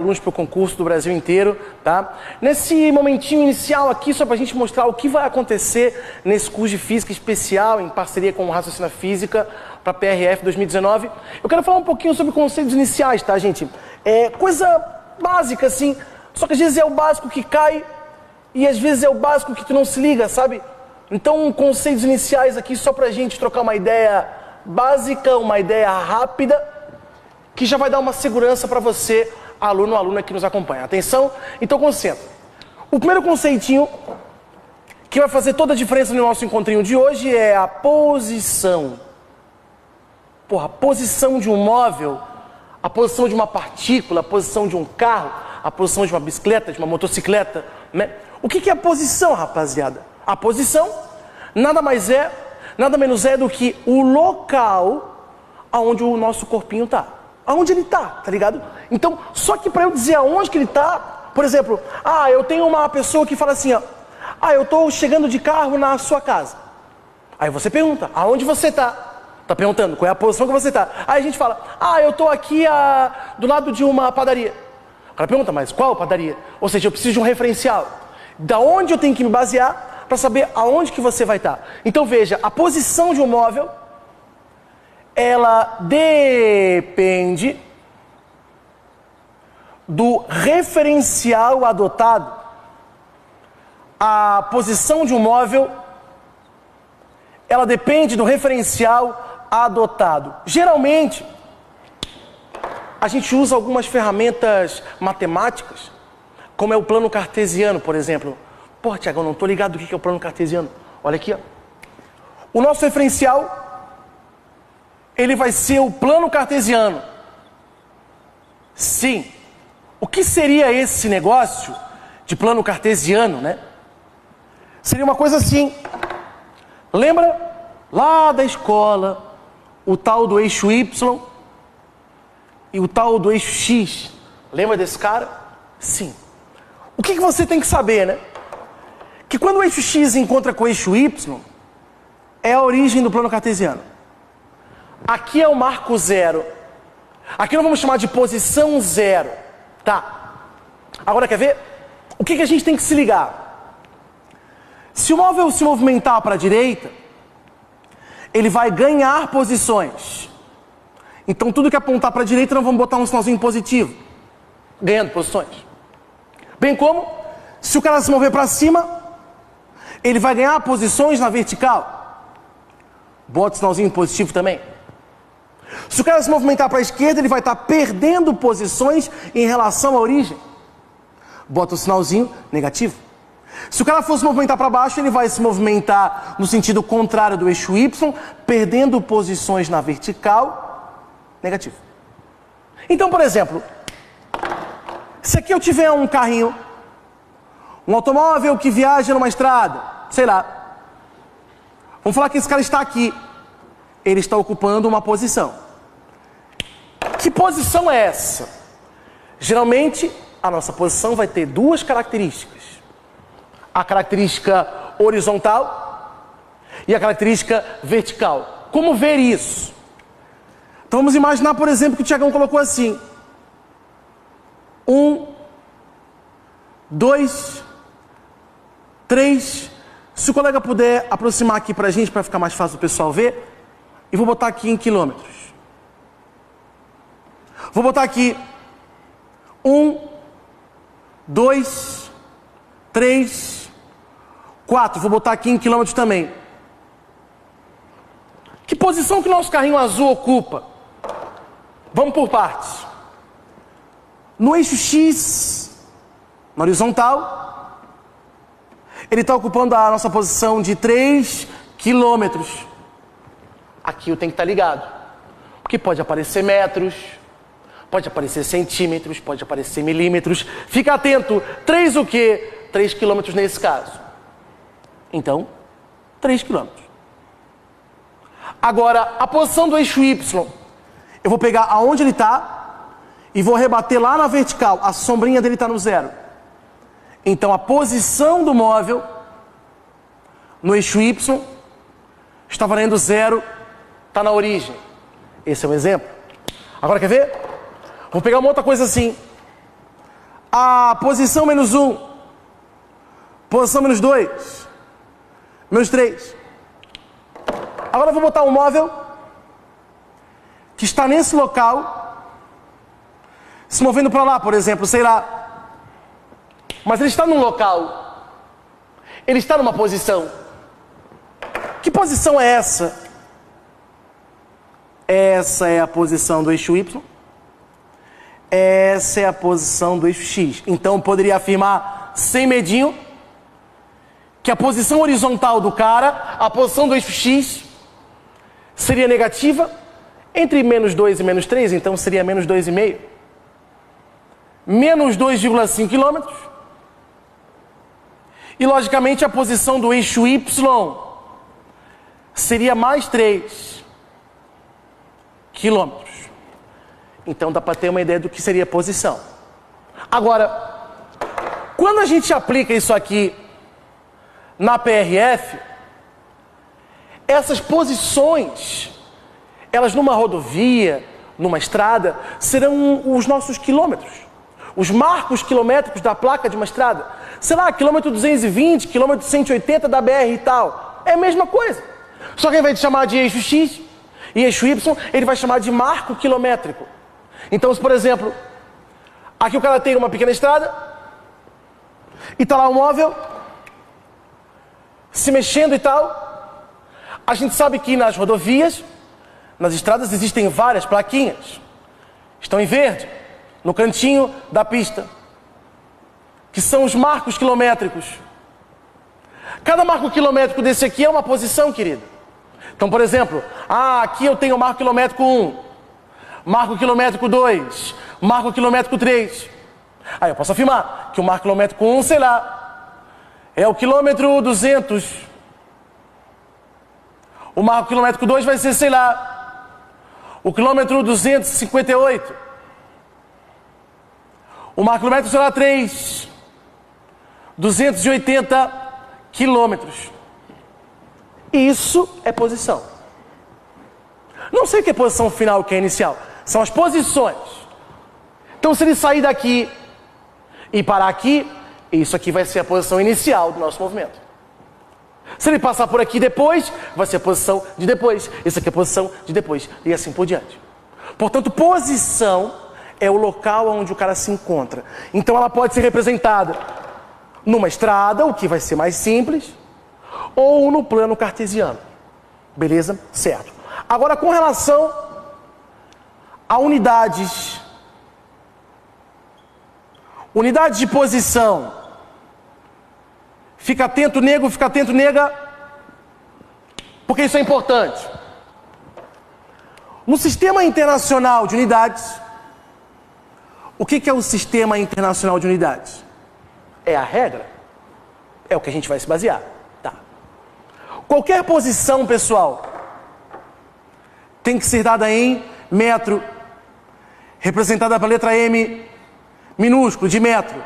Alunos para o concurso do Brasil inteiro, tá? Nesse momentinho inicial aqui, só para a gente mostrar o que vai acontecer nesse curso de Física especial, em parceria com o Raciocínio Física, para a PRF 2019, eu quero falar um pouquinho sobre conceitos iniciais, tá, gente? É coisa básica, assim, só que às vezes é o básico que cai e às vezes é o básico que tu não se liga, sabe? Então, conceitos iniciais aqui só para a gente trocar uma ideia básica, uma ideia rápida, que já vai dar uma segurança para você, aluno ou aluna que nos acompanha. Atenção? Então concentra. O primeiro conceitinho que vai fazer toda a diferença no nosso encontrinho de hoje é a posição. Porra, a posição de um móvel, a posição de uma partícula, a posição de um carro, a posição de uma bicicleta, de uma motocicleta, né? O que é a posição, rapaziada? A posição nada menos é do que o local aonde o nosso corpinho está. Aonde ele está, tá ligado? Então, só que para eu dizer aonde que ele está, por exemplo, eu tenho uma pessoa que fala assim, ó, eu estou chegando de carro na sua casa. Aí você pergunta, aonde você está? Tá perguntando, qual é a posição que você está? Aí a gente fala, eu estou aqui do lado de uma padaria. O cara pergunta, mas qual padaria? Ou seja, eu preciso de um referencial. Da onde eu tenho que me basear para saber aonde que você vai estar. Então veja, a posição de um móvel, ela depende do referencial adotado. A posição de um móvel, ela depende do referencial adotado. Geralmente, a gente usa algumas ferramentas matemáticas, como é o plano cartesiano, por exemplo. Pô, Tiago, eu não estou ligado do que é o plano cartesiano. Olha aqui, ó. O nosso referencial, ele vai ser o plano cartesiano. Sim. O que seria esse negócio de plano cartesiano, né? Seria uma coisa assim. Lembra lá da escola o tal do eixo Y e o tal do eixo X? Lembra desse cara? Sim. O que você tem que saber, né? Que quando o eixo X encontra com o eixo Y, é a origem do plano cartesiano. Aqui é o marco zero. Aqui nós vamos chamar de posição zero. Tá. Agora quer ver? O que a gente tem que se ligar? Se o móvel se movimentar para a direita, ele vai ganhar posições. Então tudo que apontar para a direita, nós vamos botar um sinalzinho positivo. Ganhando posições. Bem como, se o cara se mover para cima, ele vai ganhar posições na vertical. Bota o sinalzinho positivo também. Se o cara se movimentar para a esquerda, ele vai estar perdendo posições em relação à origem. Bota o sinalzinho negativo. Se o cara for se movimentar para baixo, ele vai se movimentar no sentido contrário do eixo Y, perdendo posições na vertical, negativo. Então, por exemplo, se aqui eu tiver um carrinho, um automóvel que viaja numa estrada, sei lá. Vamos falar que esse cara está aqui. Ele está ocupando uma posição. Que posição é essa? Geralmente, a nossa posição vai ter duas características. A característica horizontal e a característica vertical. Como ver isso? Então vamos imaginar, por exemplo, que o Tiagão colocou assim. 1, 2, 3. Se o colega puder aproximar aqui para a gente, para ficar mais fácil o pessoal ver. E vou botar aqui em quilômetros. Vou botar aqui 1, 2, 3, 4. Vou botar aqui em quilômetros também. Que posição que o nosso carrinho azul ocupa? Vamos por partes. No eixo X, na horizontal, ele está ocupando a nossa posição de 3 quilômetros. Aqui eu tenho que estar ligado. Porque pode aparecer metros, pode aparecer centímetros, pode aparecer milímetros. Fica atento. 3 o quê? 3 quilômetros nesse caso. Então, 3 quilômetros. Agora, a posição do eixo Y, eu vou pegar aonde ele está e vou rebater lá na vertical. A sombrinha dele está no zero. Então, a posição do móvel no eixo Y está valendo zero. Está na origem. Esse é um exemplo. Agora quer ver? Vou pegar uma outra coisa assim. a posição menos 1, posição menos 2, menos 3. Agora eu vou botar um móvel que está nesse local, se movendo para lá, por exemplo, sei lá. Mas ele está num local, ele está numa posição. Que posição é essa? Essa é a posição do eixo Y. Essa é a posição do eixo X. Então eu poderia afirmar, sem medinho, que a posição horizontal do cara, a posição do eixo X, seria negativa entre menos 2 e menos 3, então seria menos 2,5. Menos 2,5 quilômetros. E logicamente a posição do eixo Y seria mais 3 quilômetros. Então dá para ter uma ideia do que seria a posição. Agora, quando a gente aplica isso aqui na PRF, essas posições, elas numa rodovia, numa estrada, serão os nossos quilômetros. Os marcos quilométricos da placa de uma estrada. Sei lá, quilômetro 220, quilômetro 180 da BR e tal. É a mesma coisa. Só que ao invés de chamar de eixo X e eixo Y, ele vai chamar de marco quilométrico. Então, se por exemplo, aqui o cara tem uma pequena estrada e está lá um móvel se mexendo e tal, a gente sabe que nas rodovias, nas estradas, existem várias plaquinhas. Estão em verde, no cantinho da pista, que são os marcos quilométricos. Cada marco quilométrico desse aqui é uma posição, querido. Então, por exemplo, aqui eu tenho o marco quilométrico 1, marco quilométrico 2, marco quilométrico 3. Aí eu posso afirmar que o marco quilométrico 1, sei lá, é o quilômetro 200. O marco quilométrico 2 vai ser, sei lá, o quilômetro 258. O marco quilométrico, sei lá, 3, 280 quilômetros. Isso é posição. Não sei o que é posição final, o que é inicial. São as posições. Então, se ele sair daqui e parar aqui, isso aqui vai ser a posição inicial do nosso movimento. Se ele passar por aqui depois, vai ser a posição de depois. Isso aqui é a posição de depois. E assim por diante. Portanto, posição é o local onde o cara se encontra. Então, ela pode ser representada numa estrada, o que vai ser mais simples, ou no plano cartesiano. Beleza? Certo. Agora, com relação a unidades de posição, fica atento, nego, fica atento, nega, porque isso é importante. No Sistema Internacional de Unidades, o que é o Sistema Internacional de Unidades? É a regra, é o que a gente vai se basear. Tá. Qualquer posição, pessoal, tem que ser dada em metro, representada pela letra M, minúsculo, de metro.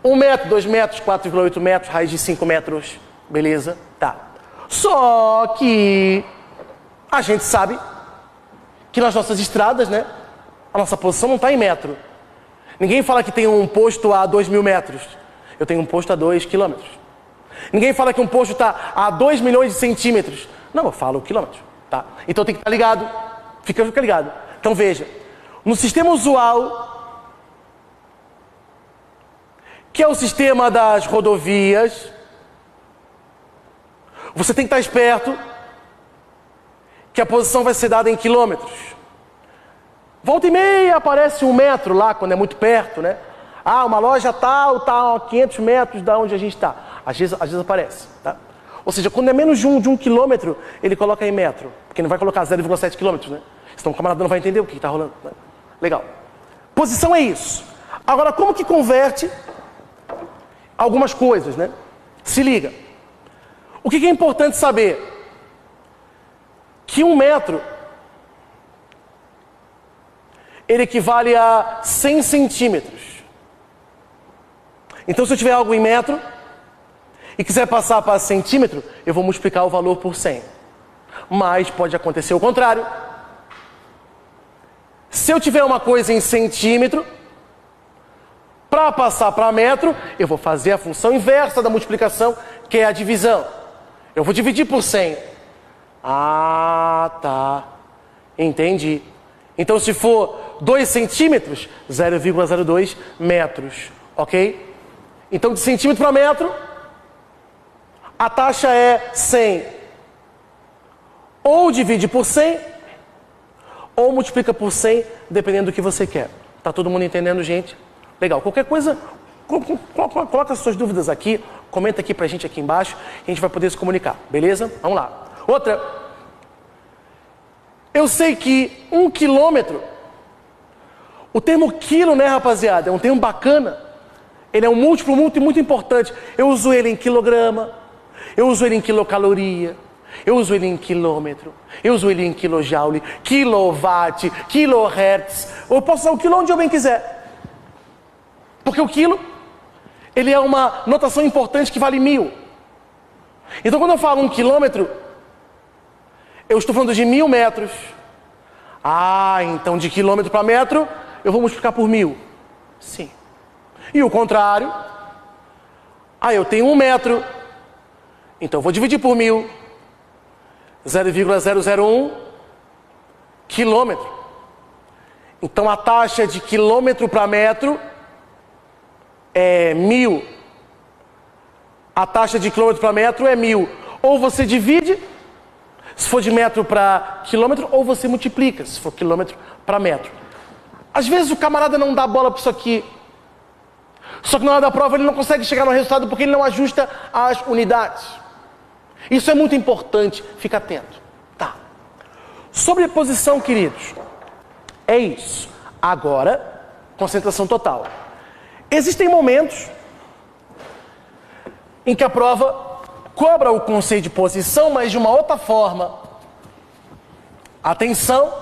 1 metro, 2 metros, 4,8 metros, raiz de 5 metros. Beleza? Tá. Só que a gente sabe que nas nossas estradas, né, a nossa posição não está em metro. Ninguém fala que tem um posto a 2.000 metros. Eu tenho um posto a 2 quilômetros. Ninguém fala que um posto está a 2 milhões de centímetros. Não, eu falo quilômetros. Tá? Então tem que estar ligado. Fica ligado. Então veja. No sistema usual, que é o sistema das rodovias, você tem que estar esperto que a posição vai ser dada em quilômetros. Volta e meia aparece 1 metro lá, quando é muito perto, né? Uma loja tal, a 500 metros da onde a gente está. Às vezes aparece, tá? Ou seja, quando é menos de 1 quilômetro, ele coloca em metro. Porque não vai colocar 0,7 quilômetros, né? Senão o camarada não vai entender o que está rolando, né? Legal. Posição é isso. Agora, como que converte algumas coisas, né? Se liga. O que é importante saber? Que 1 metro, ele equivale a 100 centímetros. Então, se eu tiver algo em metro e quiser passar para centímetro, eu vou multiplicar o valor por 100. Mas pode acontecer o contrário. Se eu tiver uma coisa em centímetro, Para passar para metro, eu vou fazer a função inversa da multiplicação, que é a divisão. Eu vou dividir por 100. Ah, tá. Entendi. Então, se for 2 centímetros, 0,02 metros. Ok? Então, de centímetro para metro, a taxa é 100. Ou divide por 100, ou multiplica por 100, dependendo do que você quer. Tá todo mundo entendendo, gente? Legal. Qualquer coisa, coloca as suas dúvidas aqui, comenta aqui pra gente aqui embaixo, e a gente vai poder se comunicar. Beleza? Vamos lá. Outra. Eu sei que 1 quilômetro, o termo quilo, né, rapaziada, é um termo bacana. Ele é um múltiplo muito importante. Eu uso ele em quilograma, eu uso ele em quilocaloria, eu uso ele em quilômetro, eu uso ele em quilojoule, quilowatt, kilohertz. Eu posso usar o quilo onde eu bem quiser. Porque o quilo, ele é uma notação importante que vale 1000. Então, quando eu falo 1 quilômetro, eu estou falando de 1000 metros. Ah, então de quilômetro para metro, eu vou multiplicar por 1000. Sim. E o contrário. Ah, eu tenho 1 metro. Então eu vou dividir por 1000. 0,001 quilômetro. Então a taxa de quilômetro para metro é 1000. A taxa de quilômetro para metro é 1000. Ou você divide, se for de metro para quilômetro, ou você multiplica, se for quilômetro para metro. Às vezes o camarada não dá bola para isso aqui. Só que na hora da prova ele não consegue chegar no resultado porque ele não ajusta as unidades. Isso é muito importante, fica atento. Tá. Sobreposição, queridos. É isso. Agora, concentração total. Existem momentos em que a prova cobra o conceito de posição, mas de uma outra forma. Atenção.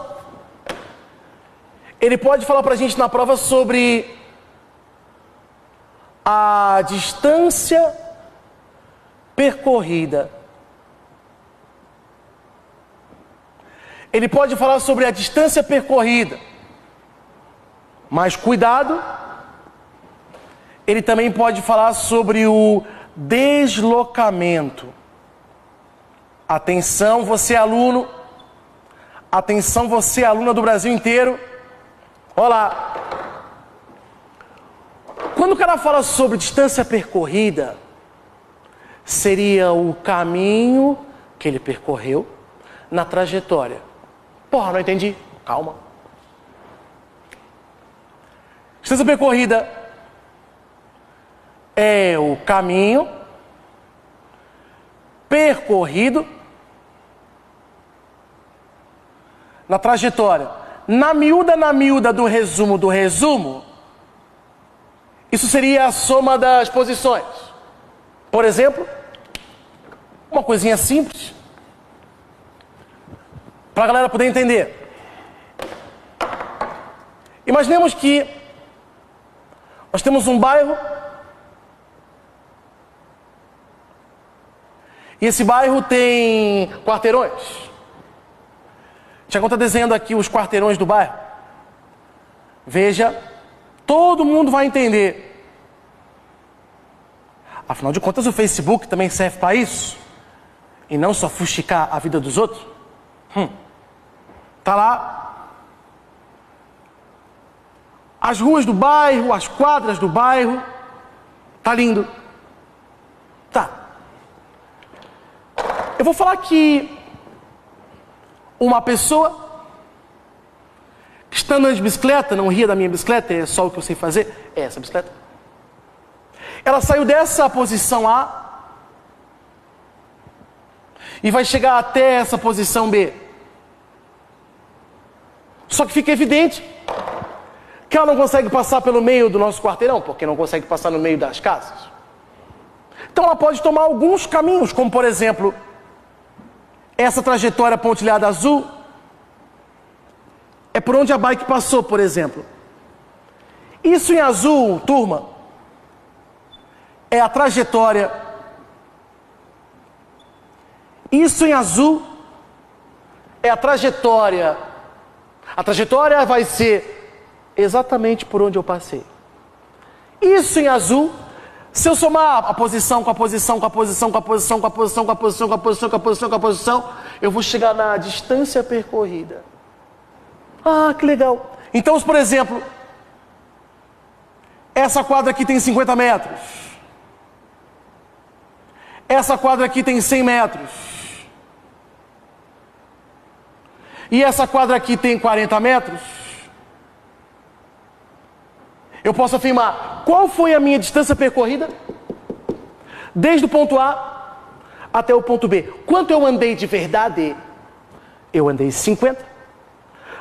Ele pode falar pra gente na prova sobre a distância percorrida. Ele pode falar sobre a distância percorrida. Mas cuidado, ele também pode falar sobre o deslocamento. Atenção, você aluno. Atenção, você aluna do Brasil inteiro. Olá. Quando o cara fala sobre distância percorrida, seria o caminho que ele percorreu na trajetória. Porra, não entendi. Calma. Distância percorrida é o caminho percorrido na trajetória. Na miúda do resumo, isso seria a soma das posições. Por exemplo, uma coisinha simples, para a galera poder entender. Imaginemos que nós temos um bairro e esse bairro tem quarteirões. Tiagão está desenhando aqui os quarteirões do bairro. Veja, todo mundo vai entender. Afinal de contas, o Facebook também serve para isso. E não só fuxicar a vida dos outros. Tá lá. As ruas do bairro, as quadras do bairro. Tá lindo. Tá. Eu vou falar que uma pessoa que está andando de bicicleta, não ria da minha bicicleta, é só o que eu sei fazer, é essa bicicleta. Ela saiu dessa posição A e vai chegar até essa posição B. Só que fica evidente que ela não consegue passar pelo meio do nosso quarteirão, porque não consegue passar no meio das casas. Então ela pode tomar alguns caminhos, como por exemplo, essa trajetória pontilhada azul é por onde a bike passou, por exemplo. Isso em azul, turma, é a trajetória. Isso em azul é a trajetória. A trajetória vai ser exatamente por onde eu passei. Isso em azul, se eu somar a posição com a posição, com a posição, com a posição, com a posição, com a posição, com a posição, com a posição, com a posição, eu vou chegar na distância percorrida. Ah, que legal. Então, por exemplo, essa quadra aqui tem 50 metros. Essa quadra aqui tem 100 metros. E essa quadra aqui tem 40 metros. Eu posso afirmar, qual foi a minha distância percorrida? Desde o ponto A até o ponto B. Quanto eu andei de verdade? Eu andei 50,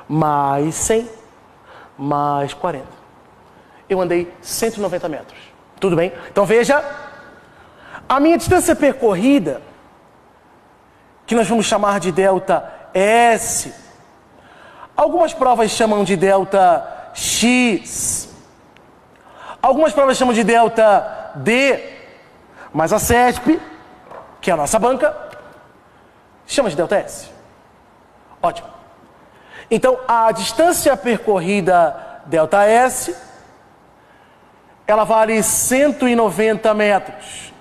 mais 100, mais 40. Eu andei 190 metros. Tudo bem? Então veja, a minha distância percorrida, que nós vamos chamar de delta S, algumas provas chamam de delta X, algumas provas chamam de delta D, mas a CESP, que é a nossa banca, chama de delta S. Ótimo. Então, a distância percorrida delta S, ela vale 190 metros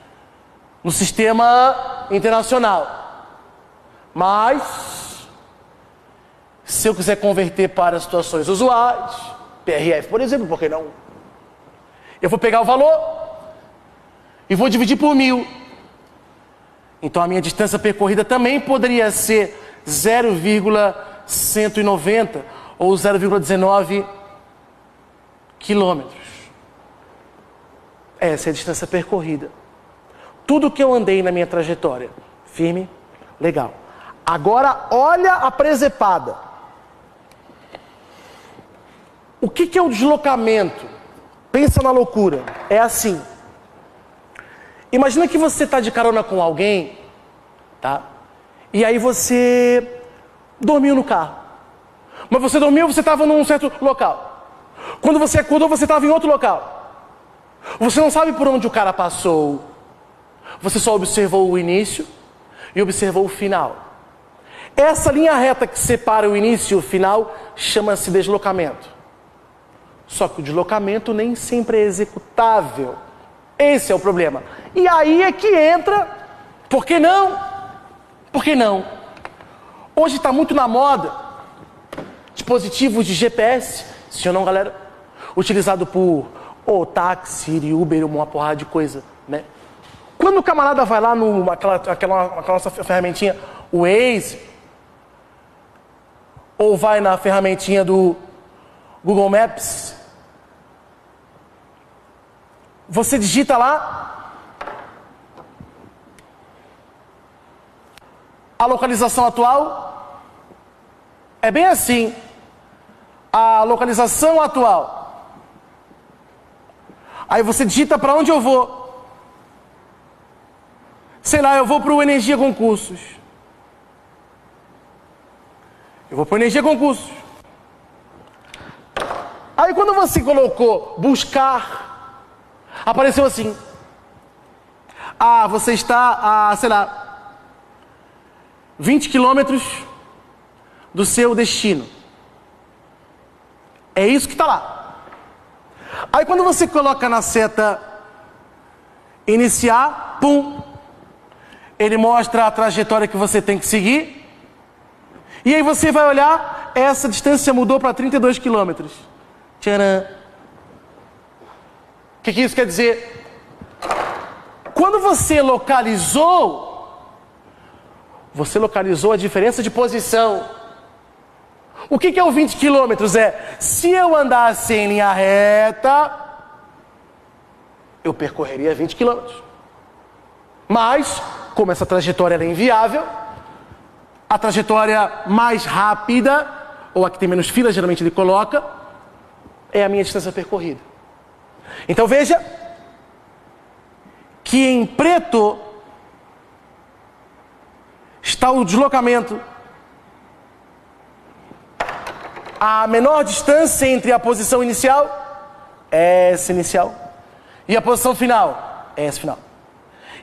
no sistema internacional. Mas, se eu quiser converter para situações usuais, PRF, por exemplo, por que não? Eu vou pegar o valor e vou dividir por 1000. Então a minha distância percorrida também poderia ser 0,190 ou 0,19 quilômetros. Essa é a distância percorrida. Tudo que eu andei na minha trajetória. Firme? Legal. Agora olha a presepada. O que é o deslocamento? Pensa na loucura. É assim. Imagina que você está de carona com alguém, tá? E aí você dormiu no carro. Mas você dormiu, você estava num certo local. Quando você acordou, você estava em outro local. Você não sabe por onde o cara passou. Você só observou o início e observou o final. Essa linha reta que separa o início e o final chama-se deslocamento. Só que o deslocamento nem sempre é executável. Esse é o problema. E aí é que entra, por que não? Por que não? Hoje está muito na moda dispositivos de GPS, sim ou não, galera? Utilizado por táxi, Uber, uma porrada de coisa, né? Quando o camarada vai lá naquela nossa ferramentinha, o Waze, ou vai na ferramentinha do Google Maps, você digita lá a localização atual. É bem assim. A localização atual. Aí você digita para onde eu vou. Sei lá, eu vou para o Energia Concursos. Eu vou para o Energia Concursos. Aí quando você colocou buscar, apareceu assim. Ah, você está a, sei lá, 20 quilômetros do seu destino. É isso que está lá. Aí quando você coloca na seta iniciar, pum, ele mostra a trajetória que você tem que seguir. E aí você vai olhar, essa distância mudou para 32 quilômetros. Tcharam! O que isso quer dizer? Quando você localizou a diferença de posição. O que é o 20 quilômetros? É, se eu andasse em linha reta, eu percorreria 20 quilômetros. Mas, como essa trajetória é inviável, a trajetória mais rápida, ou a que tem menos filas, geralmente ele coloca, é a minha distância percorrida. Então veja que em preto está o deslocamento. A menor distância entre a posição inicial, S inicial, e a posição final, S final.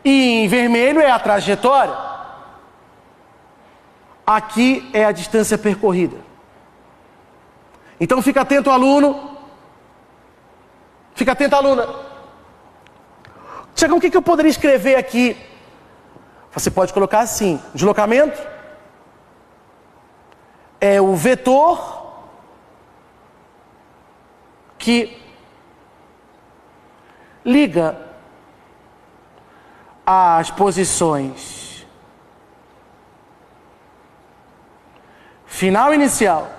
E em vermelho é a trajetória. Aqui é a distância percorrida. Então fica atento, aluno. Fica atento, aluna. Tiagão, o que eu poderia escrever aqui? Você pode colocar assim: deslocamento é o vetor que liga as posições final e inicial.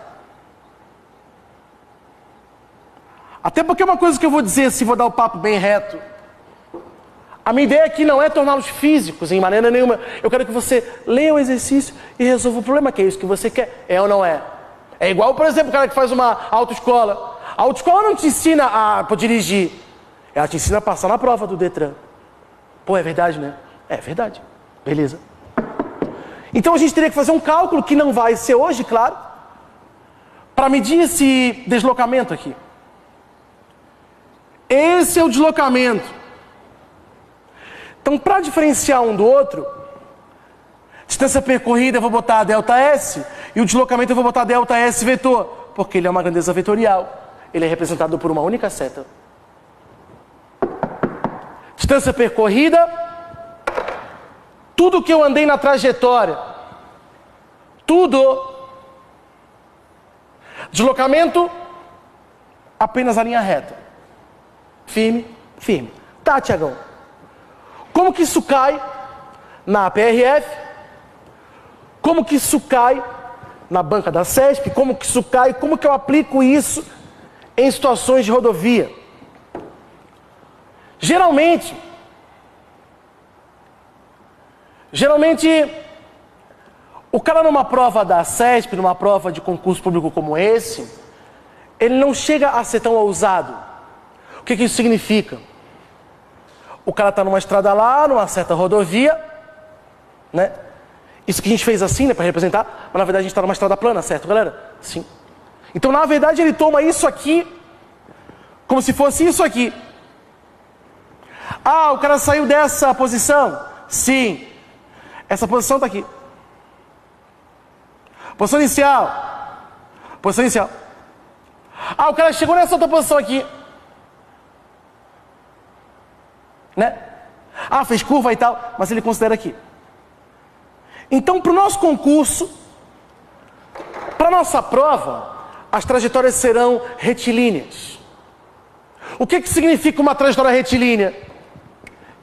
Até porque uma coisa que eu vou dizer, se vou dar o papo bem reto, a minha ideia aqui não é torná-los físicos em maneira nenhuma. Eu quero que você leia o exercício e resolva o problema, que é isso que você quer. É ou não é? É igual, por exemplo, o cara que faz uma autoescola. A autoescola não te ensina a dirigir. Ela te ensina a passar na prova do Detran. Pô, é verdade, né? É verdade. Beleza. Então a gente teria que fazer um cálculo, que não vai ser hoje, claro, para medir esse deslocamento aqui. Esse é o deslocamento. Então, para diferenciar um do outro, distância percorrida eu vou botar ΔS, e o deslocamento eu vou botar ΔS vetor, porque ele é uma grandeza vetorial. Ele é representado por uma única seta. Distância percorrida, tudo que eu andei na trajetória, tudo. Deslocamento, apenas a linha reta. Firme, firme. Tá, Tiagão. Como que isso cai na PRF? Como que isso cai na banca da CESP? Como que isso cai? Como que eu aplico isso em situações de rodovia? Geralmente, o cara numa prova da CESP, numa prova de concurso público como esse, ele não chega a ser tão ousado. O que isso significa? O cara está numa estrada lá, numa certa rodovia, né? Isso que a gente fez assim, né, para representar, mas na verdade a gente está numa estrada plana, certo, galera? Sim. Então, na verdade, ele toma isso aqui como se fosse isso aqui. Ah, o cara saiu dessa posição? Sim. Essa posição está aqui. Posição inicial. Posição inicial. Ah, o cara chegou nessa outra posição aqui. Né? Ah, fez curva e tal, mas ele considera aqui. Então, para o nosso concurso, para a nossa prova, as trajetórias serão retilíneas. O que significa uma trajetória retilínea?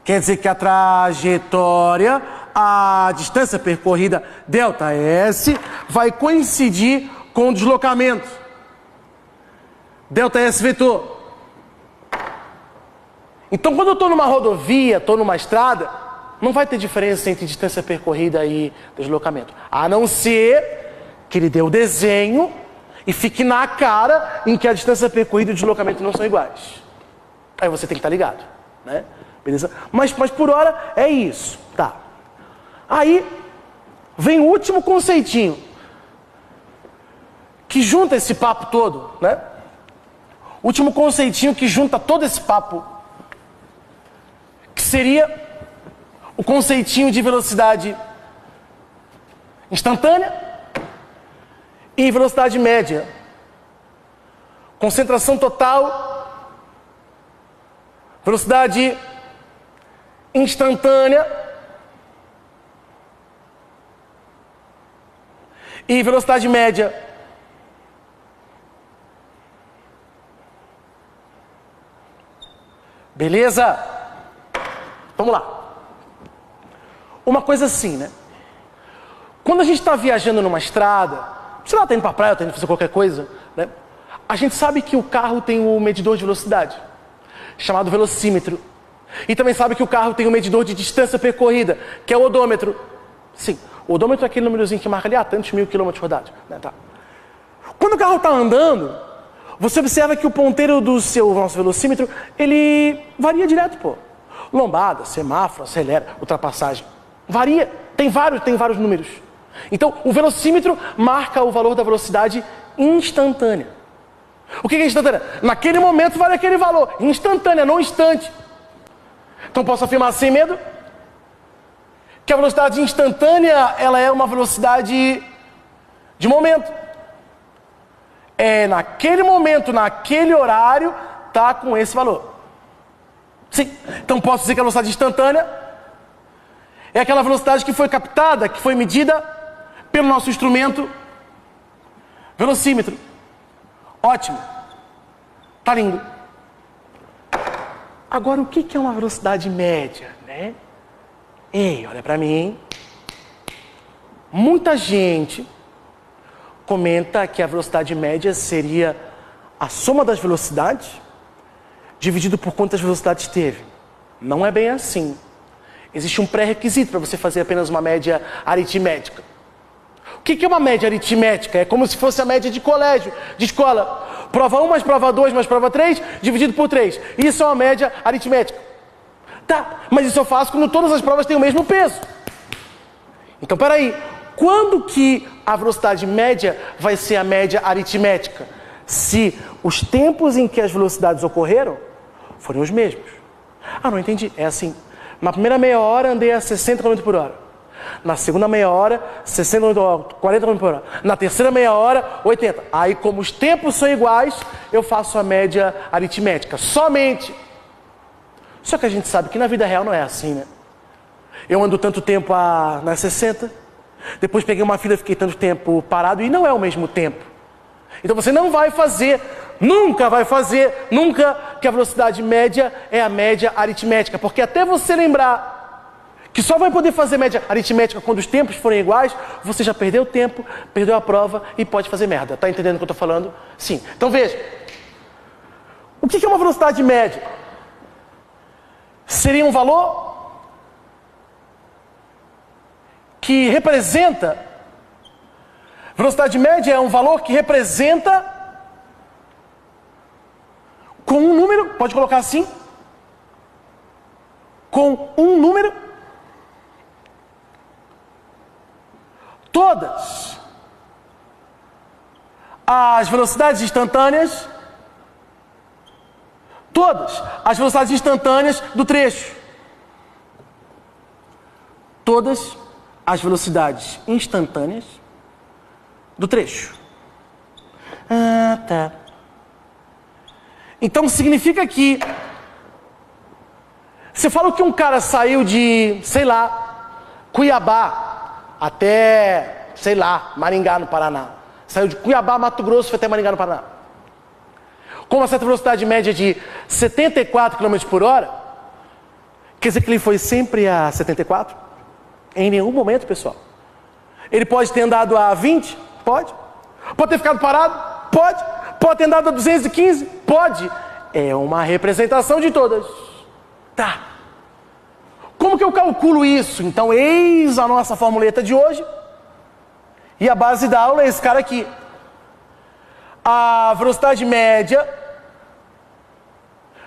Quer dizer que a trajetória, a distância percorrida, ΔS, vai coincidir com o deslocamento. ΔS vetor. Então, quando eu estou numa rodovia, estou numa estrada, não vai ter diferença entre distância percorrida e deslocamento. A não ser que ele dê o desenho e fique na cara em que a distância percorrida e o deslocamento não são iguais. Aí você tem que estar ligado, né? Beleza? Mas por hora é isso, tá? Aí vem o último conceitinho que junta esse papo todo, né? O último conceitinho que junta todo esse papo, que seria o conceitinho de velocidade instantânea e velocidade média. Concentração total, velocidade instantânea e velocidade média. Beleza? Vamos lá. Uma coisa assim, né? Quando a gente está viajando numa estrada, sei lá, está indo para a praia, está indo fazer qualquer coisa, né? A gente sabe que o carro tem o medidor de velocidade, chamado velocímetro. E também sabe que o carro tem o medidor de distância percorrida, que é o odômetro. Sim, o odômetro é aquele númerozinho que marca ali, tantos mil quilômetros rodados, né? Tá. Quando o carro está andando, você observa que o ponteiro do nosso velocímetro, ele varia direto, pô. Lombada, semáforo, acelera, ultrapassagem. Varia, tem vários números. Então, o velocímetro marca o valor da velocidade instantânea. O que é instantânea? Naquele momento vale aquele valor. Instantânea, não instante. Então, posso afirmar sem medo que a velocidade instantânea, ela é uma velocidade de momento. É naquele momento, naquele horário, tá com esse valor. Sim. Então posso dizer que a velocidade instantânea é aquela velocidade que foi captada, que foi medida pelo nosso instrumento velocímetro. Ótimo. Tá lindo. Agora, o que é uma velocidade média, né? Ei, olha para mim. Muita gente comenta que a velocidade média seria a soma das velocidades dividido por quantas velocidades teve. Não é bem assim. Existe um pré-requisito para você fazer apenas uma média aritmética. O que é uma média aritmética? É como se fosse a média de colégio, de escola. Prova 1 mais prova 2 mais prova 3, dividido por 3. Isso é uma média aritmética. Tá, mas isso eu faço quando todas as provas têm o mesmo peso. Então, peraí. Quando que a velocidade média vai ser a média aritmética? Se os tempos em que as velocidades ocorreram forem os mesmos. Ah, não entendi. É assim. Na primeira meia hora andei a 60 km por hora. Na segunda meia hora, 60 km por hora, 40 km por hora. Na terceira meia hora, 80. Aí, como os tempos são iguais, eu faço a média aritmética. Somente. Só que a gente sabe que na vida real não é assim, né? Eu ando tanto tempo nas 60, depois peguei uma fila e fiquei tanto tempo parado, e não é o mesmo tempo. Então você não vai fazer, nunca vai fazer, nunca que a velocidade média é a média aritmética. Porque até você lembrar que só vai poder fazer média aritmética quando os tempos forem iguais, você já perdeu o tempo, perdeu a prova e pode fazer merda. Tá entendendo o que eu estou falando? Sim. Então veja. O que é uma velocidade média? Seria um valor que representa... Velocidade média é um valor que representa com um número, pode colocar assim, com um número, todas as velocidades instantâneas, todas as velocidades instantâneas do trecho. Todas as velocidades instantâneas do trecho. Ah, tá. Então significa que você fala que um cara saiu de, sei lá, Cuiabá até, sei lá, Maringá, no Paraná. Saiu de Cuiabá, Mato Grosso, foi até Maringá, no Paraná. Com uma certa velocidade média de 74 km por hora, quer dizer que ele foi sempre a 74? Em nenhum momento, pessoal. Ele pode ter andado a 20? Pode. Pode ter ficado parado? Pode. Pode ter andado a 215? Pode. É uma representação de todas. Tá. Como que eu calculo isso? Então, eis a nossa formuleta de hoje. E a base da aula é esse cara aqui. A velocidade média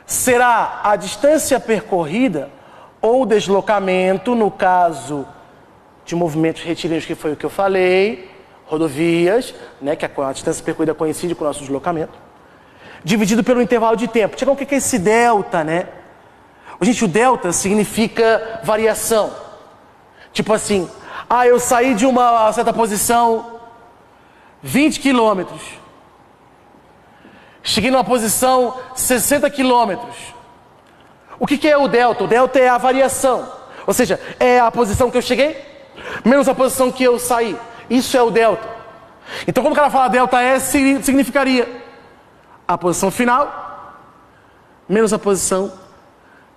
será a distância percorrida ou deslocamento, no caso de movimentos retilíneos, que foi o que eu falei, rodovias, né, que a distância percorrida coincide com o nosso deslocamento, dividido pelo intervalo de tempo. O que é esse delta, né? Gente, o delta significa variação. Tipo assim, eu saí de uma certa posição 20 quilômetros. Cheguei numa posição 60 quilômetros. O que é o delta? O delta é a variação. Ou seja, é a posição que eu cheguei menos a posição que eu saí. Isso é o delta. Então, quando o cara fala delta S, significaria a posição final menos a posição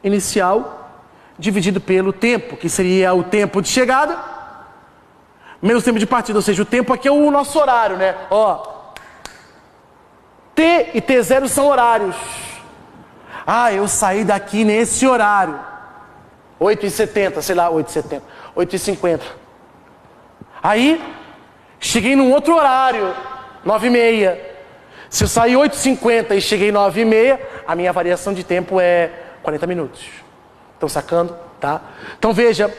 inicial dividido pelo tempo, que seria o tempo de chegada menos o tempo de partida. Ou seja, o tempo aqui é o nosso horário, né? Ó, T e T0 são horários. Eu saí daqui nesse horário. 8h70, sei lá, 8h70, 8h50. Aí, cheguei num outro horário, 9h30. Se eu saí 8h50 e cheguei 9h30, a minha variação de tempo é 40 minutos. Estão sacando? Tá? Então veja,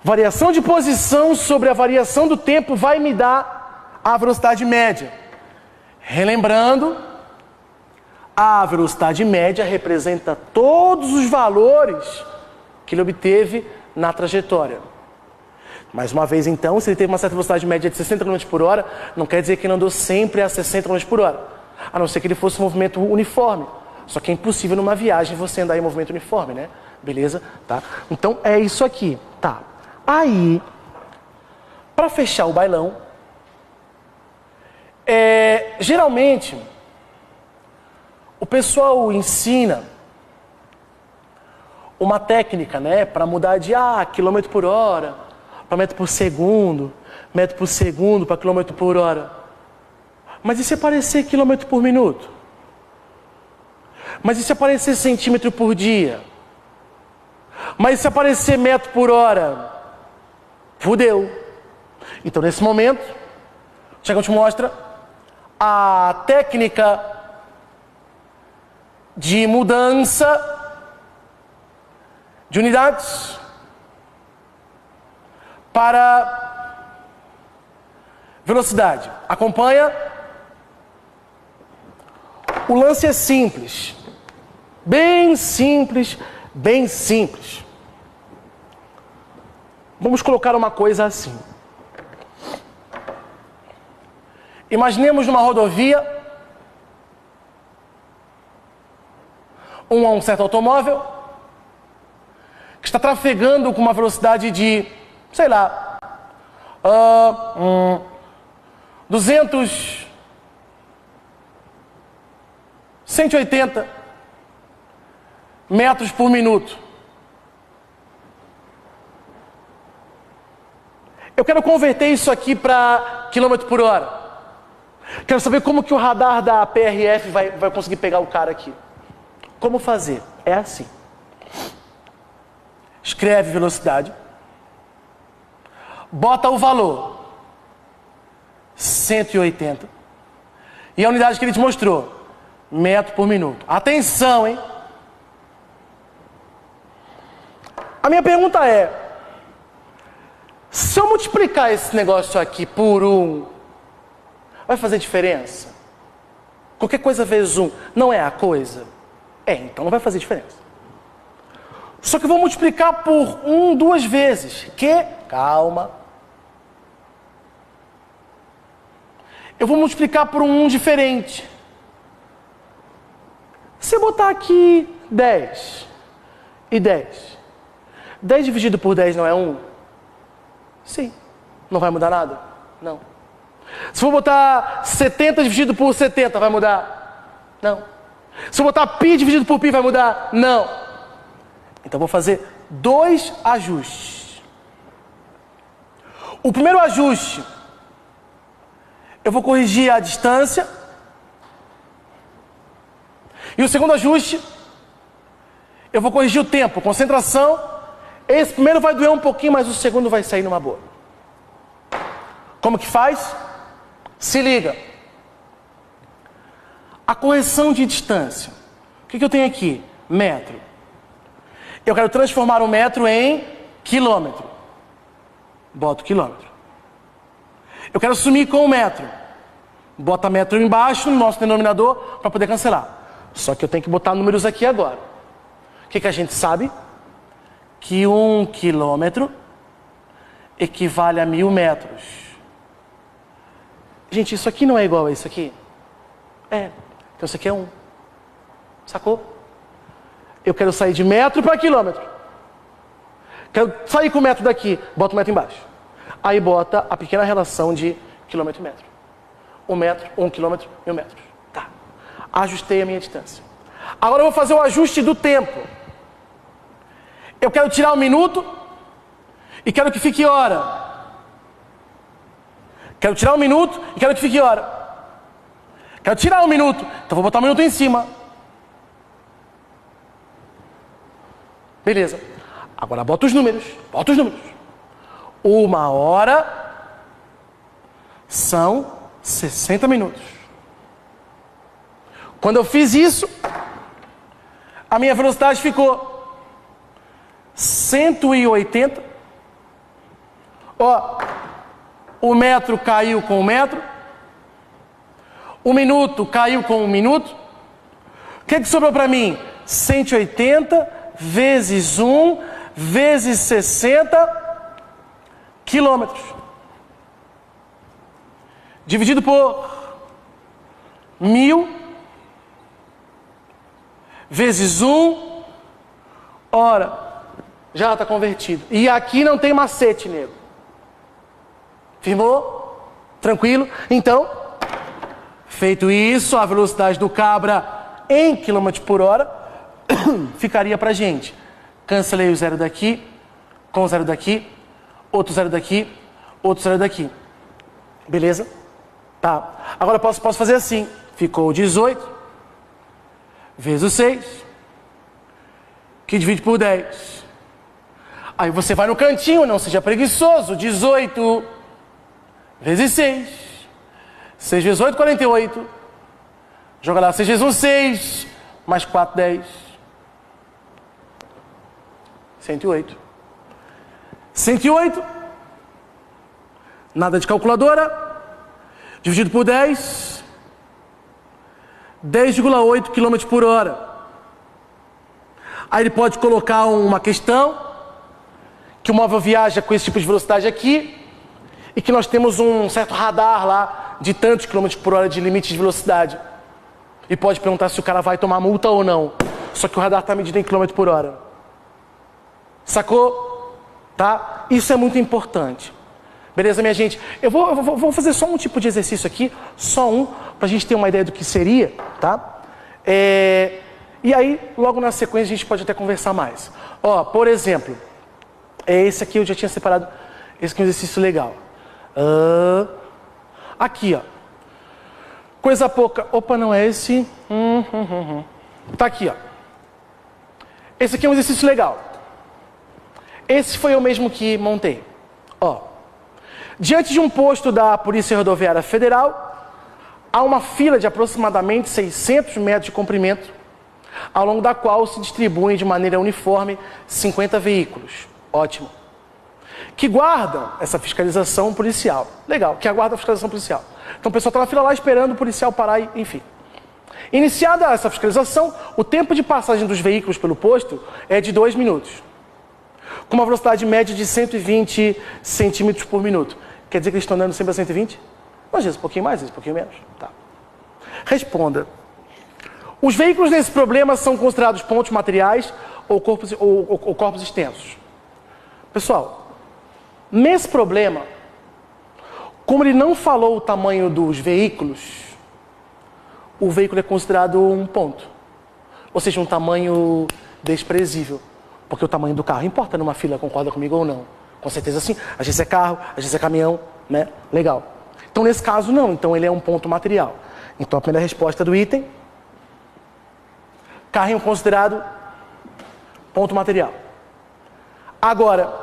variação de posição sobre a variação do tempo vai me dar a velocidade média. Relembrando, a velocidade média representa todos os valores que ele obteve na trajetória. Mais uma vez, então, se ele teve uma certa velocidade média de 60 km por hora, não quer dizer que ele andou sempre a 60 km por hora. A não ser que ele fosse um movimento uniforme, Só que é impossível numa viagem você andar em movimento uniforme, né? Beleza? Tá? Então é isso aqui. Tá. Aí, para fechar o bailão, geralmente, o pessoal ensina uma técnica, né? Para mudar de quilômetro por hora, para metro por segundo para quilômetro por hora. Mas e se aparecer quilômetro por minuto? Mas e se aparecer centímetro por dia? Mas e se aparecer metro por hora? Fudeu. Então, nesse momento, o Tiagão te mostra a técnica de mudança de unidades para velocidade. Acompanha. O lance é simples. Bem simples, bem simples. Vamos colocar uma coisa assim. Imaginemos numa rodovia um certo automóvel que está trafegando com uma velocidade de, sei lá, 180 metros por minuto. Eu quero converter isso aqui para quilômetro por hora. Quero saber como que o radar da PRF vai conseguir pegar o cara aqui. Como fazer? É assim. Escreve velocidade. Bota o valor 180. E a unidade que ele te mostrou, metro por minuto. Atenção, hein? A minha pergunta é, se eu multiplicar esse negócio aqui por 1, vai fazer diferença? Qualquer coisa vezes 1 não é a coisa? Então não vai fazer diferença. Só que eu vou multiplicar por 1 2 vezes. Calma. Eu vou multiplicar por um diferente. Se eu botar aqui 10 e 10. 10 dividido por 10 não é 1? Sim. Não vai mudar nada? Não. Se eu botar 70 dividido por 70, vai mudar? Não. Se eu botar π dividido por π, vai mudar? Não. Então vou fazer 2 ajustes. O primeiro ajuste, eu vou corrigir a distância. E o segundo ajuste, eu vou corrigir o tempo, concentração. Esse primeiro vai doer um pouquinho, mas o segundo vai sair numa boa. Como que faz? Se liga. A correção de distância. O que eu tenho aqui? Metro. Eu quero transformar o metro em quilômetro. Boto quilômetro. Eu quero sumir com o metro. Bota metro embaixo no nosso denominador para poder cancelar. Só que eu tenho que botar números aqui agora. O que a gente sabe? Que 1 quilômetro equivale a 1000 metros. Gente, isso aqui não é igual a isso aqui? Então isso aqui é 1. Sacou? Eu quero sair de metro para quilômetro. Quero sair com o metro daqui, bota o metro embaixo. Aí bota a pequena relação de quilômetro e metro. 1 metro, 1 quilômetro, 1000 metros. Tá. Ajustei a minha distância. Agora eu vou fazer o ajuste do tempo. Eu quero tirar 1 minuto e quero que fique hora. Quero tirar 1 minuto e quero que fique hora. Quero tirar 1 minuto, então vou botar 1 minuto em cima. Beleza. Agora bota os números. Bota os números. 1 hora são 60 minutos. Quando eu fiz isso, a minha velocidade ficou 180. O metro caiu com o metro. O minuto caiu com o minuto. O que sobrou para mim? 180 vezes 1 vezes 60 quilômetros. Dividido por 1000 vezes 1, ora, já está convertido. E aqui não tem macete, nego. Firmou? Tranquilo? Então, feito isso, a velocidade do cabra em km por hora ficaria pra gente. Cancelei o 0 daqui, com o 0 daqui, outro 0 daqui, outro 0 daqui. Beleza? Tá. Agora posso fazer assim. Ficou 18 vezes o 6, que divide por 10. Aí você vai no cantinho, não seja preguiçoso. 18 vezes 6. 6 vezes 8, 48. Joga lá, 6 vezes 1, 6. Mais 4, 10. 108. 108. Nada de calculadora. Dividido por 10. 10,8 km por hora. Aí ele pode colocar uma questão que o móvel viaja com esse tipo de velocidade aqui e que nós temos um certo radar lá de tantos quilômetros por hora de limite de velocidade. E pode perguntar se o cara vai tomar multa ou não. Só que o radar está medindo em quilômetro por hora. Sacou? Tá? Isso é muito importante. Beleza, minha gente? Eu vou fazer só um tipo de exercício aqui, só um, para a gente ter uma ideia do que seria, tá? E aí, logo na sequência, a gente pode até conversar mais. Ó, por exemplo, esse aqui eu já tinha separado, esse aqui é um exercício legal. Aqui, ó. Coisa pouca. Opa, não é esse. Tá aqui, ó. Esse aqui é um exercício legal. Esse foi eu mesmo que montei. Ó. Diante de um posto da Polícia Rodoviária Federal, há uma fila de aproximadamente 600 metros de comprimento, ao longo da qual se distribuem de maneira uniforme 50 veículos. Ótimo. Que guardam essa fiscalização policial. Legal, que aguarda a fiscalização policial. Então o pessoal está na fila lá esperando o policial parar, enfim. Iniciada essa fiscalização, o tempo de passagem dos veículos pelo posto é de 2 minutos. Com uma velocidade média de 120 centímetros por minuto. Quer dizer que eles estão andando sempre a 120? Às vezes um pouquinho mais, às vezes um pouquinho menos. Tá. Responda. Os veículos nesse problema são considerados pontos materiais ou corpos extensos? Pessoal, nesse problema, como ele não falou o tamanho dos veículos, o veículo é considerado um ponto. Ou seja, um tamanho desprezível. Porque o tamanho do carro importa numa fila, concorda comigo ou não? Com certeza sim. Às vezes é carro, às vezes é caminhão, né? Legal. Então, nesse caso, não. Então, ele é um ponto material. Então, a primeira resposta do item, carrinho considerado ponto material. Agora,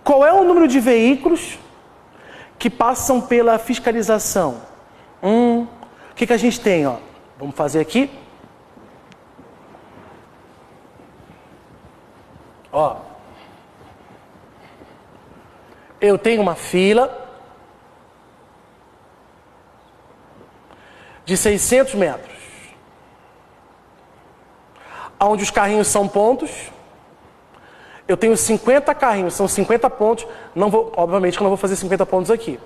qual é o número de veículos que passam pela fiscalização? O que a gente tem, ó? Vamos fazer aqui. Ó. Eu tenho uma fila de 600 metros, onde os carrinhos são pontos. Eu tenho 50 carrinhos, são 50 pontos. Não vou, obviamente que eu não vou fazer 50 pontos aqui.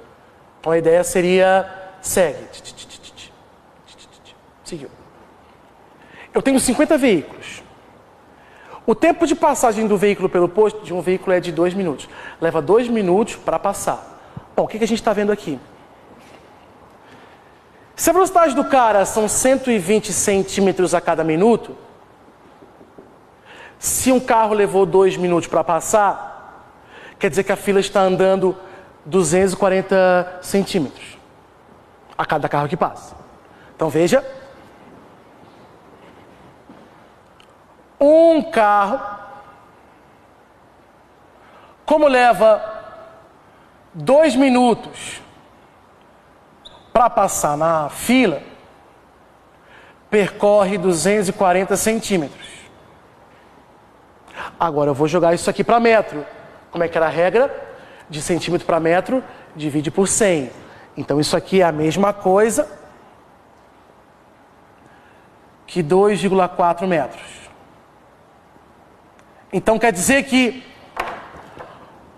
Então a ideia seria, segue. Seguiu. Eu tenho 50 veículos. O tempo de passagem do veículo pelo posto de um veículo é de 2 minutos. Leva 2 minutos para passar. Bom, o que a gente está vendo aqui? Se a velocidade do cara são 120 centímetros a cada minuto, se um carro levou 2 minutos para passar, quer dizer que a fila está andando 240 centímetros a cada carro que passa. Então veja, um carro, como leva 2 minutos para passar na fila, percorre 240 centímetros. Agora eu vou jogar isso aqui para metro. Como é que era a regra? De centímetro para metro, divide por 100. Então isso aqui é a mesma coisa que 2,4 metros. Então quer dizer que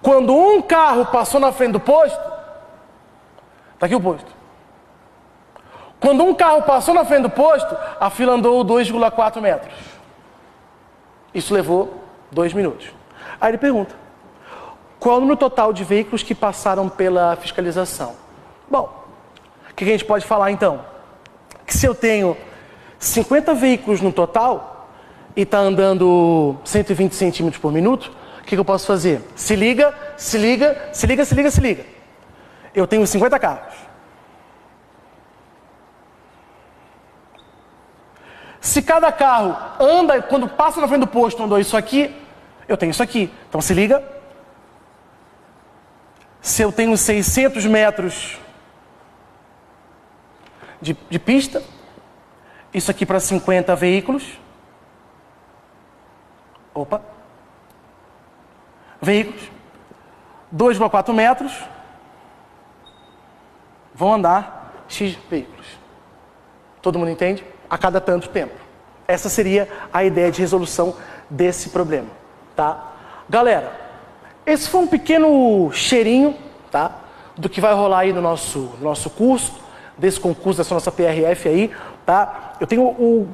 quando um carro passou na frente do posto, está aqui o posto. Quando um carro passou na frente do posto, a fila andou 2,4 metros. Isso levou 2 minutos. Aí ele pergunta, qual é o número total de veículos que passaram pela fiscalização? Bom, o que a gente pode falar então? Que se eu tenho 50 veículos no total e está andando 120 centímetros por minuto, o que eu posso fazer? Se liga, se liga, se liga, se liga, se liga. Eu tenho 50 carros. Se cada carro anda, quando passa na frente do posto, andou isso aqui, eu tenho isso aqui. Então se liga. Se eu tenho 600 metros de pista, isso aqui para 50 veículos. Opa. Veículos. 2,4 metros. Vão andar X veículos. Todo mundo entende? A cada tanto tempo. Essa seria a ideia de resolução desse problema, tá? Galera, esse foi um pequeno cheirinho, tá? Do que vai rolar aí no nosso curso, desse concurso, dessa nossa PRF aí, tá? Eu tenho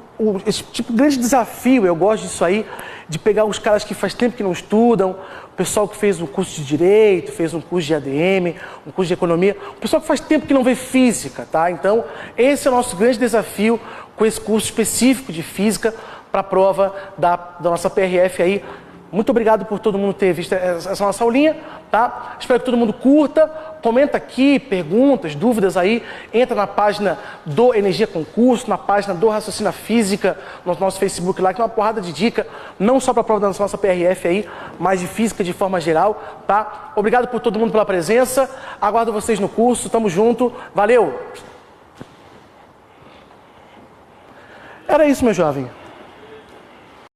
esse tipo de grande desafio, eu gosto disso aí, de pegar os caras que faz tempo que não estudam, o pessoal que fez um curso de Direito, fez um curso de ADM, um curso de Economia, o pessoal que faz tempo que não vê Física, tá? Então, esse é o nosso grande desafio com esse curso específico de Física para a prova da nossa PRF aí. Muito obrigado por todo mundo ter visto essa nossa aulinha, tá? Espero que todo mundo curta, comenta aqui, perguntas, dúvidas aí, entra na página do Energia Concurso, na página do Raciocina Física, no nosso Facebook lá, que é uma porrada de dica, não só para a prova da nossa PRF aí, mas de Física de forma geral, tá? Obrigado por todo mundo pela presença, aguardo vocês no curso, tamo junto, valeu! Era isso, meu jovem.